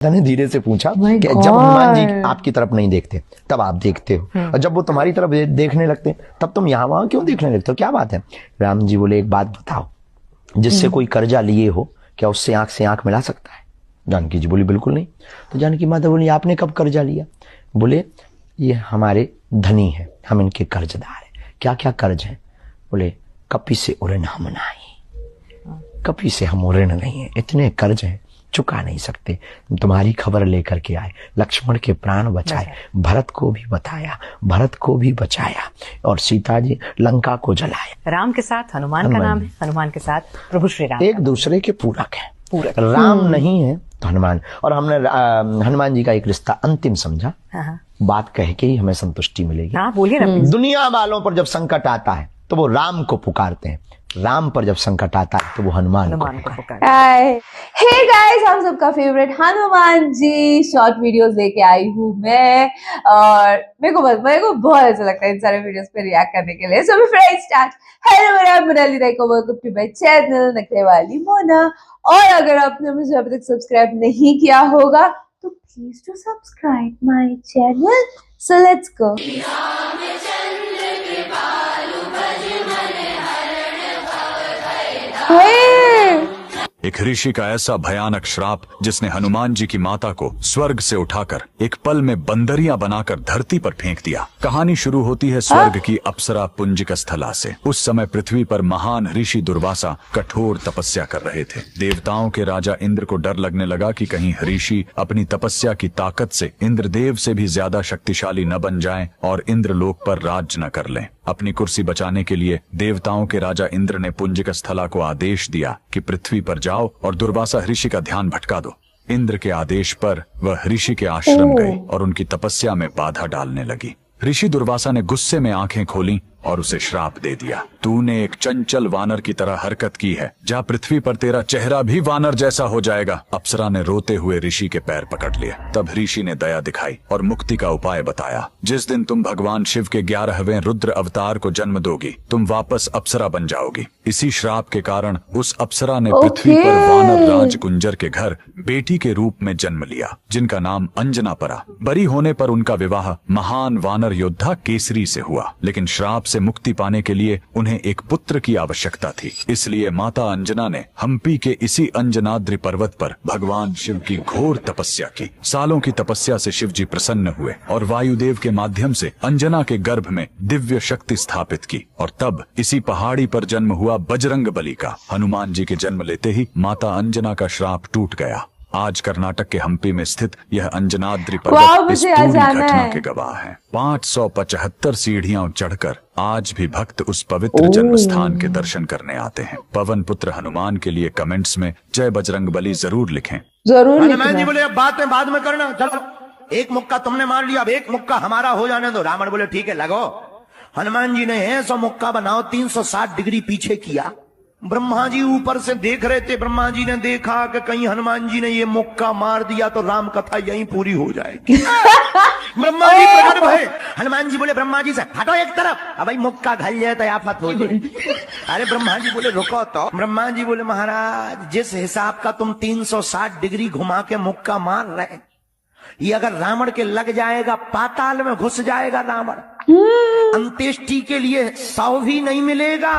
ने धीरे से पूछा कि जब हनुमान जी आपकी तरफ नहीं देखते तब आप देखते हो, और जब वो तुम्हारी तरफ देखने लगते तब तुम यहाँ वहां क्यों देखने लगते हो, क्या बात है? राम जी बोले, एक बात बताओ, जिससे कोई कर्जा लिए हो क्या उससे आंख मिला सकता है? जानकी जी बोली, बिल्कुल नहीं। तो जानकी माता बोली, आपने कब कर्जा लिया? बोले, ये हमारे धनी है, हम इनके कर्जदार है। क्या क्या कर्ज है? बोले, कपी से उऋण हम नहीं, कपी से हम उऋण नहीं है, इतने कर्ज हैं चुका नहीं सकते। तुम्हारी खबर लेकर के आए, लक्ष्मण के प्राण बचाए, भरत को भी बताया, भरत को भी बचाया, और सीता जी लंका को जलाया। राम के साथ हनुमान का नाम है, हनुमान के साथ प्रभु श्री राम, एक दूसरे के पूरक है। राम नहीं है तो हनुमान, और हमने हनुमान जी का एक रिश्ता अंतिम समझा। बात कह के ही हमें संतुष्टि मिलेगी। बोलिए ना। दुनिया वालों पर जब संकट आता है तो वो राम को पुकारते हैं, राम पर जब संकट आता है तो वो हनुमान को पुकारते हैं। हे गाइस, हम सबका favourite Hanuman ji short videos लेके आई हूँ मैं, और मेरे को बहुत अच्छा लगता है इन सारे वीडियोस पे रिएक्ट करने के लिए। So before I start, hello मेरा Monali Raiko, welcome to my channel नखरे वाली मोना। और अगर आपने मुझे अभी तक सब्सक्राइब नहीं किया होगा तो please do subscribe my channel. So let's go. एक ऋषि का ऐसा भयानक श्राप जिसने हनुमान जी की माता को स्वर्ग से उठाकर एक पल में बंदरिया बनाकर धरती पर फेंक दिया। कहानी शुरू होती है स्वर्ग की अप्सरा पुंजिक स्थला से। उस समय पृथ्वी पर महान ऋषि दुर्वासा कठोर तपस्या कर रहे थे। देवताओं के राजा इंद्र को डर लगने लगा कि कहीं ऋषि अपनी तपस्या की ताकत से इंद्रदेव से भी ज्यादा शक्तिशाली न बन जाएं और इंद्रलोक पर राज न कर लें। अपनी कुर्सी बचाने के लिए देवताओं के राजा इंद्र ने पुंजिक स्थला को आदेश दिया कि पृथ्वी पर जाओ और दुर्वासा ऋषि का ध्यान भटका दो। इंद्र के आदेश पर वह ऋषि के आश्रम गई और उनकी तपस्या में बाधा डालने लगी। ऋषि दुर्वासा ने गुस्से में आंखें खोली और उसे श्राप दे दिया। तूने एक चंचल वानर की तरह हरकत की है, जा पृथ्वी पर तेरा चेहरा भी वानर जैसा हो जाएगा। अप्सरा ने रोते हुए ऋषि के पैर पकड़ लिए। तब ऋषि ने दया दिखाई और मुक्ति का उपाय बताया। जिस दिन तुम भगवान शिव के 11वें रुद्र अवतार को जन्म दोगी, तुम वापस अप्सरा बन जाओगी। इसी श्राप के कारण उस अप्सरा ने पृथ्वी पर वानर राज कुंजर के घर बेटी के रूप में जन्म लिया, जिनका नाम अंजना पड़ा। बरी होने पर उनका विवाह महान वानर योद्धा केसरी से हुआ, लेकिन श्राप से मुक्ति पाने के लिए उन्हें एक पुत्र की आवश्यकता थी। इसलिए माता अंजना ने हम्पी के इसी अंजनाद्रि पर्वत पर भगवान शिव की घोर तपस्या की। सालों की तपस्या से शिव जी प्रसन्न हुए और वायुदेव के माध्यम से अंजना के गर्भ में दिव्य शक्ति स्थापित की, और तब इसी पहाड़ी पर जन्म हुआ बजरंग बली का। हनुमान जी के जन्म लेते ही माता अंजना का श्राप टूट गया। आज कर्नाटक के हम्पी में स्थित यह अंजनाद्रि पर्वत इस पूरी घटना के गवाह है। 575 सीढ़ियां चढ़कर आज भी भक्त उस पवित्र जन्म स्थान के दर्शन करने आते हैं। पवन पुत्र हनुमान के लिए कमेंट्स में जय बजरंग बली जरूर लिखें। जरूर। हनुमान जी बोले, अब बातें बाद में करना, चलो एक मुक्का तुमने मार लिया, अब एक मुक्का हमारा हो जाने दो। रावण बोले, ठीक है लगो। हनुमान जी ने 100 मुक्का बनाओ 360 डिग्री पीछे किया। ब्रह्मा जी ऊपर से देख रहे थे। ब्रह्मा जी ने देखा कि कहीं हनुमान जी ने ये मुक्का मार दिया तो राम कथा यहीं पूरी हो जाएगी। ब्रह्मा जी प्रकट भये। हनुमान जी बोले ब्रह्मा जी से, हटो एक तरफ, अब भाई मुक्का घल जाए तो आफत हो जाए। अरे ब्रह्मा जी बोले रुको तो। ब्रह्मा जी बोले, महाराज जिस हिसाब का तुम 360 डिग्री घुमा के मुक्का मार रहे, ये अगर रावण के लग जाएगा पाताल में घुस जाएगा रावण, अंत्येष्टि के लिए 100 भी नहीं मिलेगा।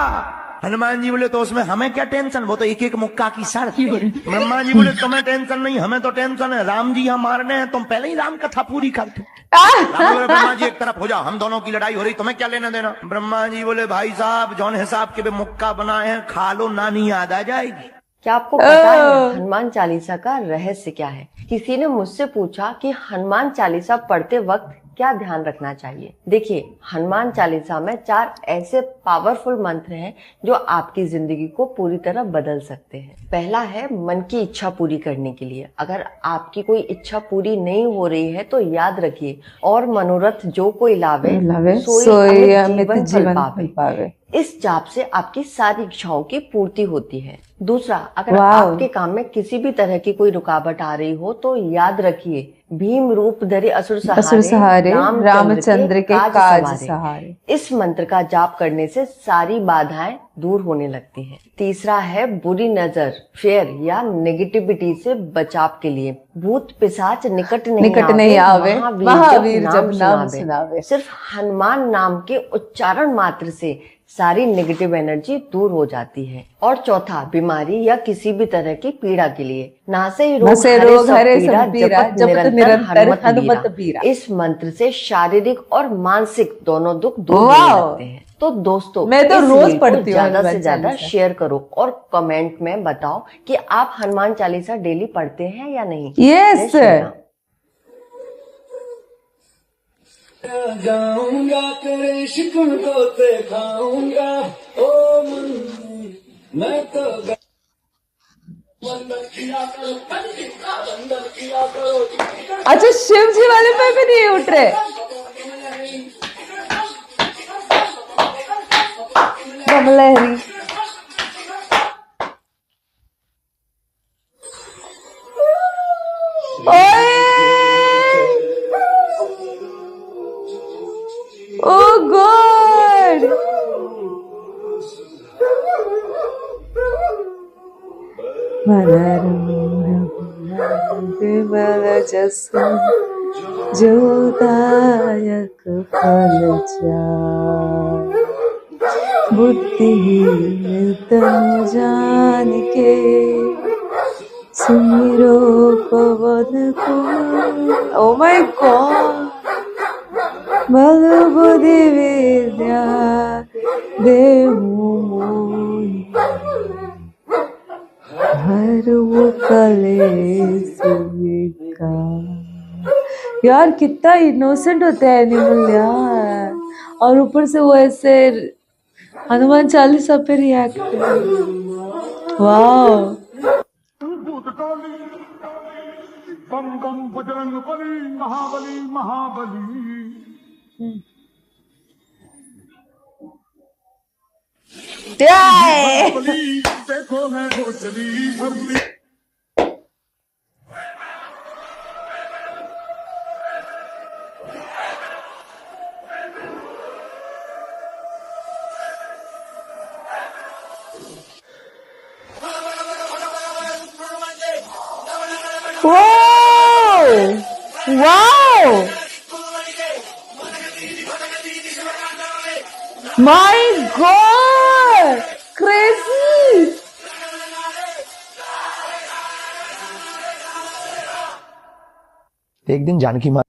हनुमान जी बोले, तो उसमें हमें क्या टेंशन, वो तो एक एक मुक्का की शर्त। ब्रह्मा जी बोले, तुम्हें टेंशन नहीं, हमें तो टेंशन है, राम जी हम मारने हैं, तुम पहले ही राम कथा पूरी करते। ब्रह्मा जी एक तरफ हो जाओ, हम दोनों की लड़ाई हो रही, तुम्हें क्या लेना देना। ब्रह्मा जी बोले, भाई साहब जौन हिसाब के मुक्का बनाए हैं खा लो, नानी याद आ जाएगी। क्या आपको पता है हनुमान चालीसा का रहस्य क्या है? किसी ने मुझसे पूछा कि हनुमान चालीसा पढ़ते वक्त क्या ध्यान रखना चाहिए। देखिए, हनुमान चालीसा में 4 ऐसे पावरफुल मंत्र हैं जो आपकी जिंदगी को पूरी तरह बदल सकते हैं। पहला है मन की इच्छा पूरी करने के लिए। अगर आपकी कोई इच्छा पूरी नहीं हो रही है तो याद रखिए, और मनोरथ जो कोई लावे सोई अमित जीवन पावे। इस जाप से आपकी सारी इच्छाओं की पूर्ति होती है। दूसरा, अगर वाह। आपके काम में किसी भी तरह की कोई रुकावट आ रही हो तो याद रखिए, भीम रूप धरे असुर सहारे रामचंद्र के काज सवारे। सहारे। इस मंत्र का जाप करने से सारी बाधाएं दूर होने लगती हैं। तीसरा है बुरी नजर, फेयर या नेगेटिविटी से बचाव के लिए। भूत पिशाच निकट नहीं आवे, महावीर जब नाम सुनावे। सिर्फ हनुमान नाम के उच्चारण मात्र से सारी नेगेटिव एनर्जी दूर हो जाती है। और चौथा, बीमारी या किसी भी तरह की पीड़ा के लिए, नासे रोग हरे सब पीरा, जपत निरंतर हनुमत बीरा। इस मंत्र से शारीरिक और मानसिक दोनों दुख दूर होने लगते हैं। तो दोस्तों, मैं तो इस रोज वीडियो को पढ़ती हूँ ज्यादा हनुमान से ज्यादा चालीसा। शेयर करो और कमेंट में बताओ कि आप हनुमान चालीसा डेली पढ़ते हैं या नहीं। यस। जय श्री राम। जाऊंगा तेरे शिकन को दिखाऊंगा, ओ मन मैं तो वंदन किया करो, वंदन किया करो। अच्छा, शिव जी वाले पे भी नहीं उठ रहे। कमलहरी। Oh God! जोदायक फल बुद्धिहीन तनु जान के सुमिरो पवन कुमार। Oh my God! बल बुद्धि विद्या देहु मोहि, हर वो कलेश विकार। यार कितना इनोसेंट होता है एनिमल यार, और ऊपर से वो ऐसे हनुमान चालीसा पे रिएक्ट। वाह। बम बम बजरंग बली, महाबली महाबली। देखो है वो चली भरली। Wow! My God! Crazy! एक दिन जानकी माँ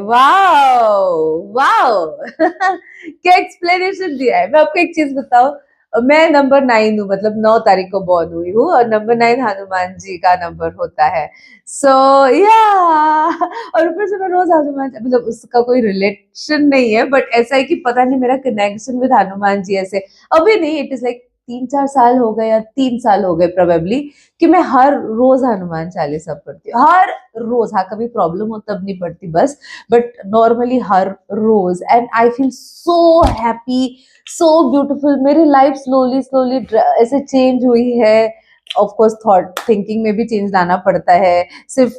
वाओ वाओ क्या एक्सप्लेनेशन दिया है। मैं आपको एक चीज बताऊं, मैं नंबर 9 हूँ, मतलब 9 तारीख को बॉर्न हुई हूँ, और नंबर 9 हनुमान जी का नंबर होता है। सो या और ऊपर से मैं रोज हनुमान, मतलब उसका कोई रिलेशन नहीं है, बट ऐसा है कि पता नहीं मेरा कनेक्शन विद हनुमान जी ऐसे अभी नहीं, इट इज लाइक 3-4 साल हो गए या 3 साल हो गए प्रोबेबली, कि मैं हर रोज हनुमान चालीसा पढ़ती हूँ, हर रोज। हाँ, कभी प्रॉब्लम हो तब नहीं पढ़ती बस, बट नॉर्मली हर रोज। And I feel so happy, so beautiful. मेरी लाइफ स्लोली स्लोली ऐसे चेंज हुई है। ऑफ कोर्स थॉट थिंकिंग में भी चेंज लाना पड़ता है। सिर्फ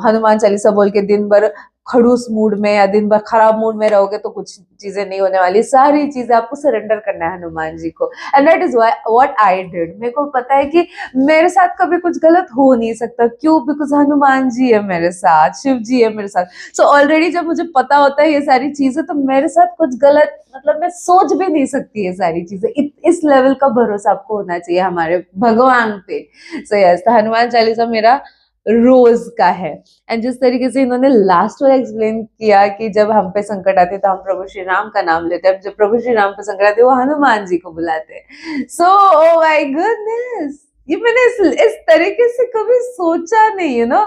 हनुमान चालीसा बोल के दिन भर खड़ूस मूड में या दिन भर खराब मूड में रहोगे तो कुछ चीजें नहीं होने वाली। सारी चीजें आपको सरेंडर करना है हनुमान जी को, and that is what I did. मेरे को पता है कि मेरे साथ कभी कुछ गलत हो नहीं सकता। क्यों? बिकॉज हनुमान जी है मेरे साथ, शिव जी है मेरे साथ। सो ऑलरेडी जब मुझे पता होता है ये सारी चीजें, तो मेरे साथ कुछ गलत, मतलब मैं सोच भी नहीं सकती ये सारी चीजें। इस लेवल का भरोसा आपको होना चाहिए हमारे भगवान पे। सो यस, तो हनुमान चालीसा मेरा रोज का है। एंड जिस तरीके से इन्होंने लास्ट में एक्सप्लेन किया कि जब हम पे संकट आते तो हम प्रभु श्री राम का नाम लेते हैं, जब प्रभु श्री राम पे संकट आते वो हनुमान जी को बुलाते हैं। सो ओ माय गुडनेस, ये मैंने इस तरीके से कभी सोचा नहीं, यू नो,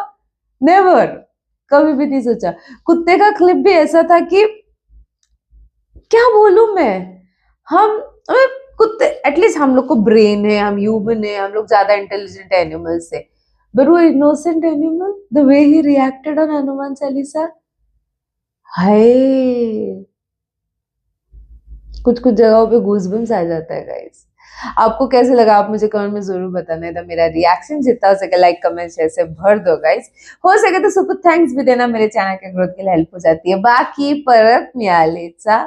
नेवर, कभी भी नहीं सोचा। कुत्ते का क्लिप भी ऐसा था कि क्या बोलूं मैं, हम कुत्ते, एटलीस्ट हम लोग को ब्रेन है, हम ह्यूमन है, हम लोग ज्यादा इंटेलिजेंट एनिमल्स है, but वो innocent animal, the way he reacted on Hanuman Chalisa, हाय कुछ कुछ जगहों पे गूज़बम्स आ जाता है गाइस। आपको कैसे लगा आप मुझे कमेंट में जरूर बताना है। तो मेरा रिएक्शन जितना हो सके लाइक कमेंट शेयर से भर दो गाइस। हो सके तो सुपर थैंक्स भी देना, मेरे चैनल के ग्रोथ के लिए हेल्प हो जाती है। बाकी परत मिळालीचा